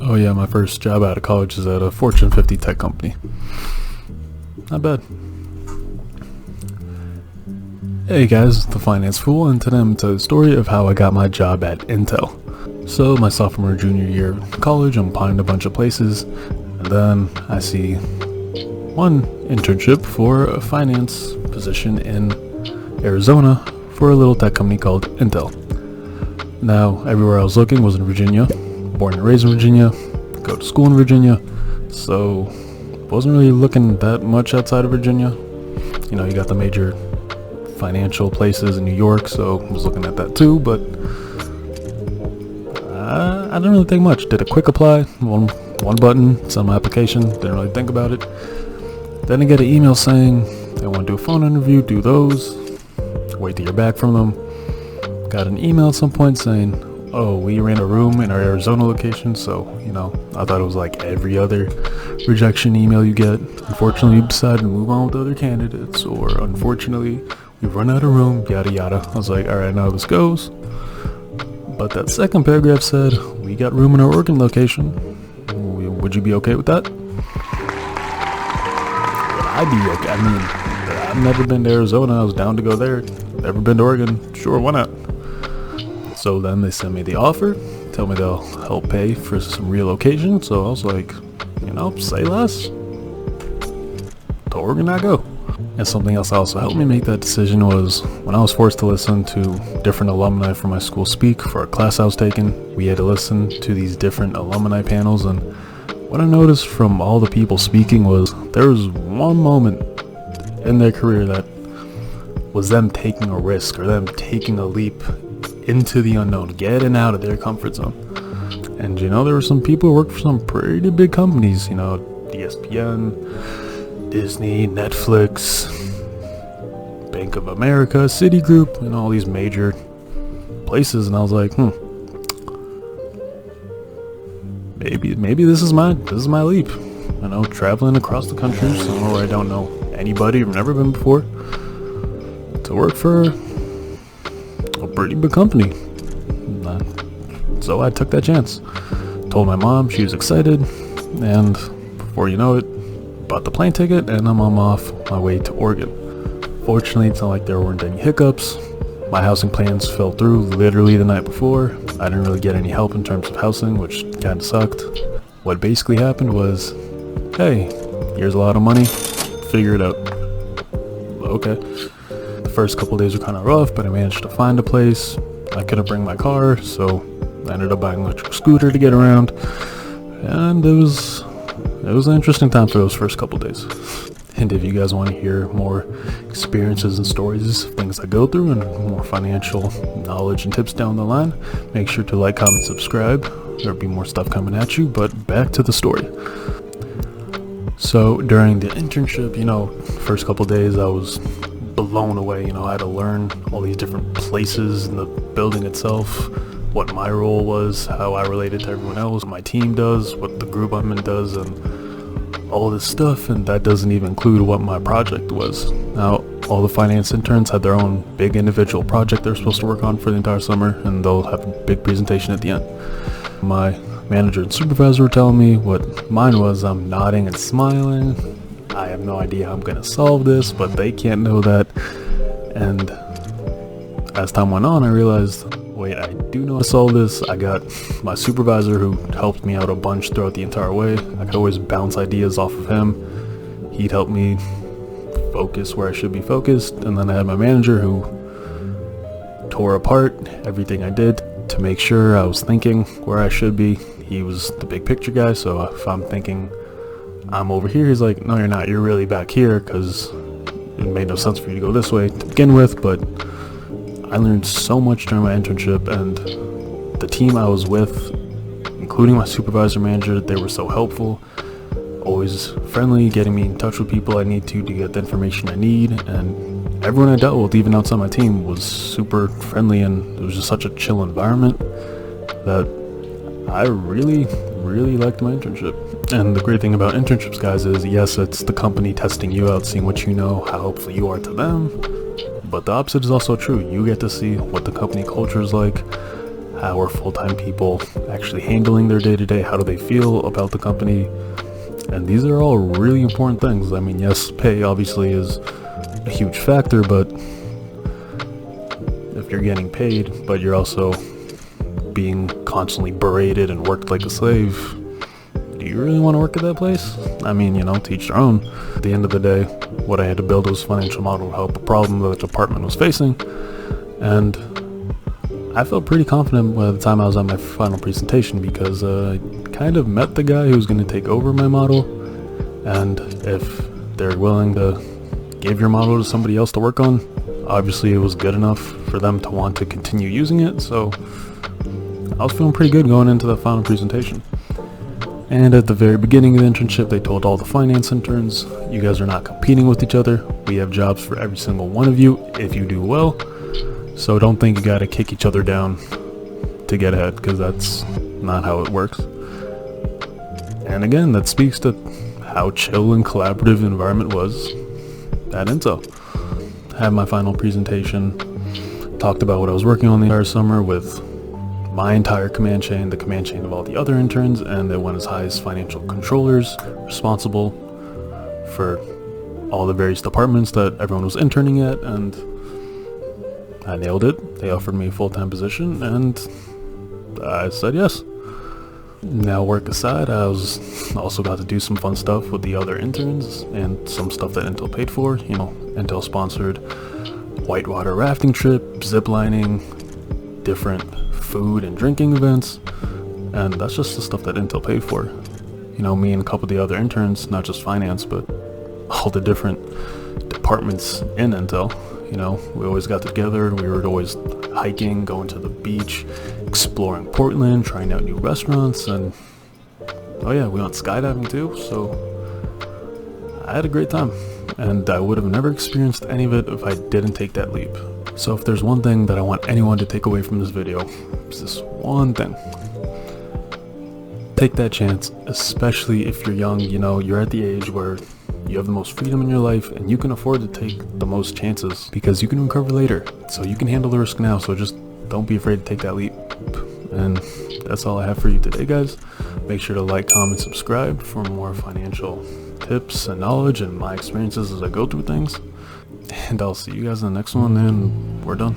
Oh yeah, my first job out of college is at a Fortune 50 tech company. Not bad. Hey guys, the Finance Fool, and today I'm going to tell the story of how I got my job at Intel. So my sophomore junior year of college, I'm applying to a bunch of places, and then I see one internship for a finance position in Arizona for a little tech company called Intel. Now, everywhere I was looking was in Virginia. Born and raised in Virginia, go to school in Virginia, so wasn't really looking that much outside of Virginia. You know, you got the major financial places in New York, so I was looking at that too, but I didn't really think much. Did a quick apply, one button, sent my application, didn't really think about it. Then I get an email saying they want to do a phone interview, do those, wait to hear back from them. Got an email at some point saying, oh, we ran a room in our Arizona location, so, you know, I thought it was like every other rejection email you get. Unfortunately, you decided to move on with other candidates, or unfortunately, we've run out of room, yada yada. I was like, alright, now this goes. But that second paragraph said, we got room in our Oregon location. Would you be okay with that? Would I be okay? I mean, I've never been to Arizona. I was down to go there. Never been to Oregon. Sure, why not? So then they sent me the offer, tell me they'll help pay for some relocation. So I was like, you know, say less. To Oregon I go. And something else that also helped me make that decision was when I was forced to listen to different alumni from my school speak for a class I was taking. We had to listen to these different alumni panels, and what I noticed from all the people speaking was there was one moment in their career that was them taking a risk or them taking a leap into the unknown, getting out of their comfort zone. And you know, there were some people who worked for some pretty big companies, you know, ESPN, Disney, Netflix, Bank of America, Citigroup, and all these major places. And I was like, maybe this is my leap. You know, traveling across the country somewhere where I don't know anybody, I've never been before, to work for a pretty big company. So I took that chance. Told my mom, she was excited, and before you know it, bought the plane ticket, and I'm off my way to Oregon. Fortunately, it's not like there weren't any hiccups. My housing plans fell through literally the night before. I didn't really get any help in terms of housing, which kind of sucked. What basically happened was, hey, here's a lot of money, figure it out. Okay. The first couple days were kind of rough, but I managed to find a place. I couldn't bring my car, so I ended up buying an electric scooter to get around, and it was an interesting time for those first couple days. And if you guys want to hear more experiences and stories of things I go through and more financial knowledge and tips down the line, make sure to like, comment, subscribe. There'll be more stuff coming at you, but back to the story. So during the internship, you know, first couple days I was blown away. You know, I had to learn all these different places in the building itself, what my role was, how I related to everyone else, what my team does, what the group I'm in does, and all this stuff. And that doesn't even include what my project was. Now, all the finance interns had their own big individual project they're supposed to work on for the entire summer, and they'll have a big presentation at the end. My manager and supervisor were telling me what mine was. I'm nodding and smiling. I have no idea how I'm gonna solve this, but they can't know that. And as time went on, I realized, wait, I do know how to solve this. I got my supervisor who helped me out a bunch throughout the entire way. I could always bounce ideas off of him. He'd help me focus where I should be focused. And then I had my manager who tore apart everything I did to make sure I was thinking where I should be. He was the big picture guy, so if I'm thinking I'm over here, he's like, no, you're not, you're really back here, because it made no sense for you to go this way to begin with. But I learned so much during my internship, and the team I was with, including my supervisor manager, they were so helpful, always friendly, getting me in touch with people I need to get the information I need. And everyone I dealt with, even outside my team, was super friendly, and it was just such a chill environment that I really liked my internship. And the great thing about internships, guys, is yes, it's the company testing you out, seeing what you know, how helpful you are to them. But the opposite is also true. You get to see what the company culture is like. How are full-time people actually handling their day-to-day? How do they feel about the company? And these are all really important things. I mean, yes, pay obviously is a huge factor, but if you're getting paid, but you're also being constantly berated and worked like a slave, do you really want to work at that place? I mean, to each their own. At the end of the day, what I had to build was a financial model to help a problem that the department was facing, and I felt pretty confident by the time I was on my final presentation, because I kind of met the guy who was going to take over my model, and if they're willing to give your model to somebody else to work on, obviously it was good enough for them to want to continue using it, so I was feeling pretty good going into the final presentation. And at the very beginning of the internship, they told all the finance interns, you guys are not competing with each other. We have jobs for every single one of you if you do well. So don't think you gotta kick each other down to get ahead, because that's not how it works. And again, that speaks to how chill and collaborative the environment was at Intel. I had my final presentation, talked about what I was working on the entire summer with my entire command chain, the command chain of all the other interns, and it went as high as financial controllers, responsible for all the various departments that everyone was interning at, and I nailed it. They offered me a full-time position, and I said yes. Now, work aside, I also got to do some fun stuff with the other interns, and some stuff that Intel paid for. Intel sponsored whitewater rafting trip, zip lining, different food and drinking events, and that's just the stuff that Intel paid for. Me and a couple of the other interns, not just finance, but all the different departments in Intel, we always got together. We were always hiking, going to the beach, exploring Portland, trying out new restaurants, and oh yeah, we went skydiving too, so I had a great time, and I would have never experienced any of it if I didn't take that leap. So if there's one thing that I want anyone to take away from this video, it's this one thing. Take that chance, especially if you're young. You're at the age where you have the most freedom in your life, and you can afford to take the most chances, because you can recover later. So you can handle the risk now, so just don't be afraid to take that leap. And that's all I have for you today, guys. Make sure to like, comment, subscribe for more financial tips and knowledge and my experiences as I go through things. And I'll see you guys in the next one, and we're done.